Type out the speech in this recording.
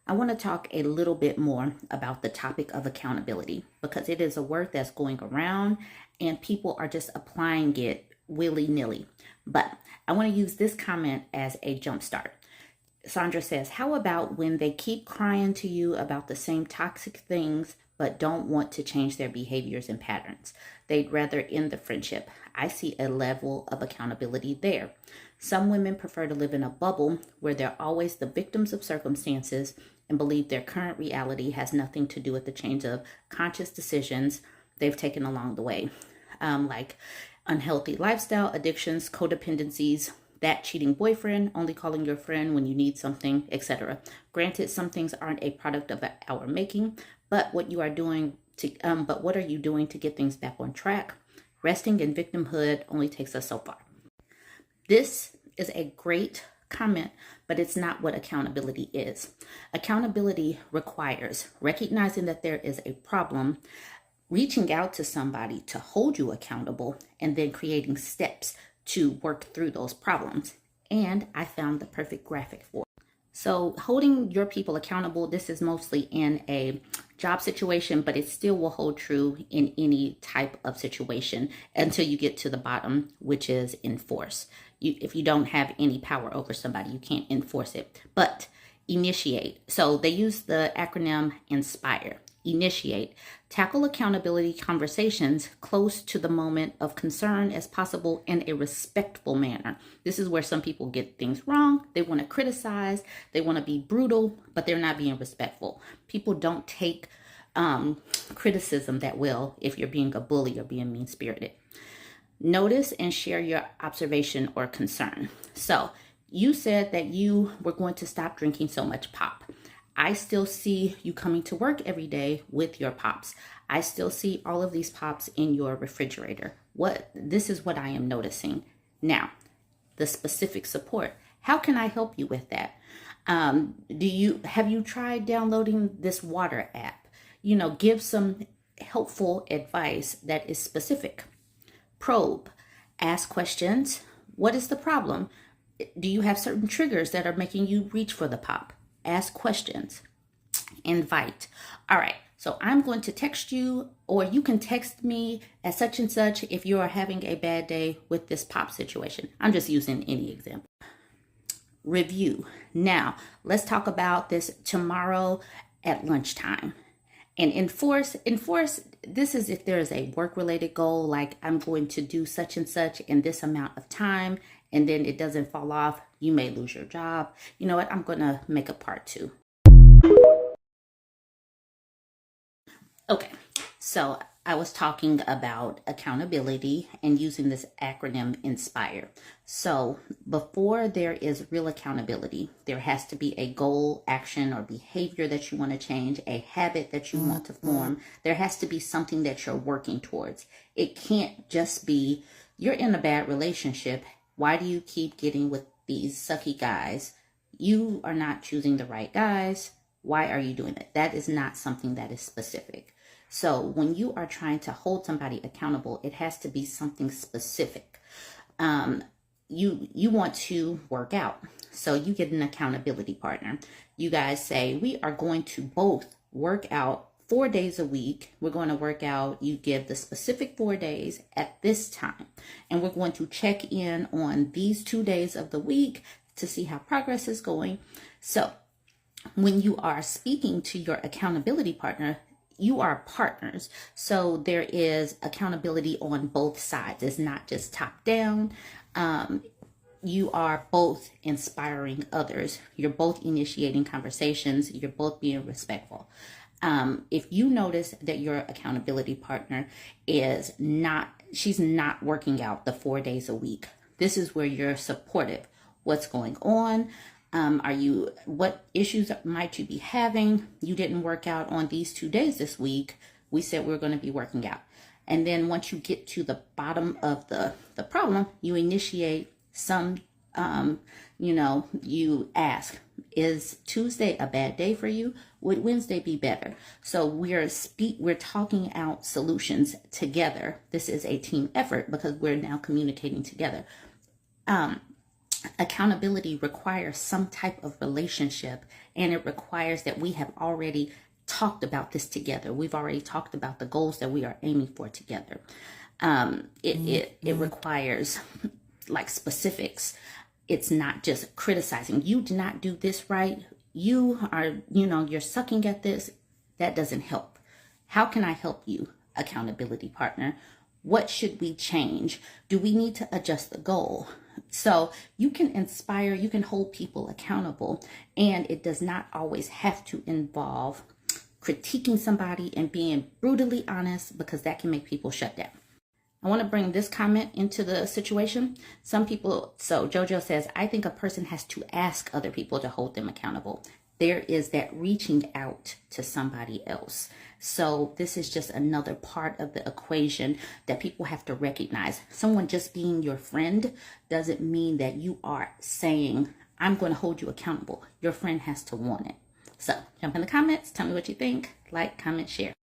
I want to talk a little bit more about the topic of accountability because it is a word that's going around and people are just applying it willy-nilly. But I want to use this comment as a jumpstart. Sandra says, how about when they keep crying to you about the same toxic things but don't want to change their behaviors and patterns? They'd rather end the friendship. I see a level of accountability there. Some women prefer to live in a bubble where they're always the victims of circumstances and believe their current reality has nothing to do with the change of conscious decisions they've taken along the way, like unhealthy lifestyle, addictions, codependencies, that cheating boyfriend, only calling your friend when you need something, etc. Granted, some things aren't a product of our making, but what are you doing to get things back on track? Resting in victimhood only takes us so far. This is a great comment, but it's not what accountability is. Accountability requires recognizing that there is a problem, reaching out to somebody to hold you accountable, and then creating steps to work through those problems. And I found the perfect graphic for it. So holding your people accountable, this is mostly in a job situation, but it still will hold true in any type of situation until you get to the bottom, which is enforce. If you don't have any power over somebody, you can't enforce it. But initiate. So they use the acronym INSPIRE. Initiate. Tackle accountability conversations close to the moment of concern as possible in a respectful manner. This is where some people get things wrong. They want to criticize. They want to be brutal, but they're not being respectful. People don't take criticism that well if you're being a bully or being mean-spirited. Notice and share your observation or concern. So you said that you were going to stop drinking so much pop. I still see you coming to work every day with your pops. I still see all of these pops in your refrigerator. This is what I am noticing. Now, the specific support. How can I help you with that? Have you tried downloading this water app? Give some helpful advice that is specific. Probe. Ask questions. What is the problem? Do you have certain triggers that are making you reach for the pop? Ask questions. Invite. All right, so I'm going to text you, or you can text me at such and such if you are having a bad day with this pop situation. I'm just using any example. Review. Now, let's talk about this tomorrow at lunchtime. And enforce, this is if there is a work-related goal, like I'm going to do such and such in this amount of time, and then it doesn't fall off, you may lose your job. You know what? I'm going to make a part 2. Okay, so I was talking about accountability and using this acronym INSPIRE. So before there is real accountability, there has to be a goal, action, or behavior that you want to change, a habit that you want to form. There has to be something that you're working towards. It can't just be, you're in a bad relationship. Why do you keep getting with these sucky guys? You are not choosing the right guys. Why are you doing it? That is not something that is specific. So when you are trying to hold somebody accountable, it has to be something specific. You want to work out. So you get an accountability partner. You guys say, we are going to both work out 4 days a week. We're going to work out. You give the specific 4 days at this time. And we're going to check in on these 2 days of the week to see how progress is going. So when you are speaking to your accountability partner, you are partners. So there is accountability on both sides. It's not just top down. You are both inspiring others. You're both initiating conversations. You're both being respectful. If you notice that your accountability partner she's not working out the 4 days a week, this is where you're supportive. What's going on? What issues might you be having? You didn't work out on these 2 days this week. We said we're going to be working out. And then once you get to the bottom of the problem, you initiate some, you ask, is Tuesday a bad day for you? Would Wednesday be better? So we're talking out solutions together. This is a team effort because we're now communicating together. accountability requires some type of relationship, and it requires that we have already talked about this together. We've already talked about the goals that we are aiming for together. It requires like specifics. It's not just criticizing. You did not do this right. You are, you're sucking at this. That doesn't help. How can I help you, accountability partner? What should we change? Do we need to adjust the goal? So you can inspire, you can hold people accountable, and it does not always have to involve critiquing somebody and being brutally honest, because that can make people shut down. I want to bring this comment into the situation. Some people, so JoJo says, I think a person has to ask other people to hold them accountable. There is that reaching out to somebody else. So this is just another part of the equation that people have to recognize. Someone just being your friend doesn't mean that you are saying, I'm going to hold you accountable. Your friend has to want it. So jump in the comments. Tell me what you think. Like, comment, share.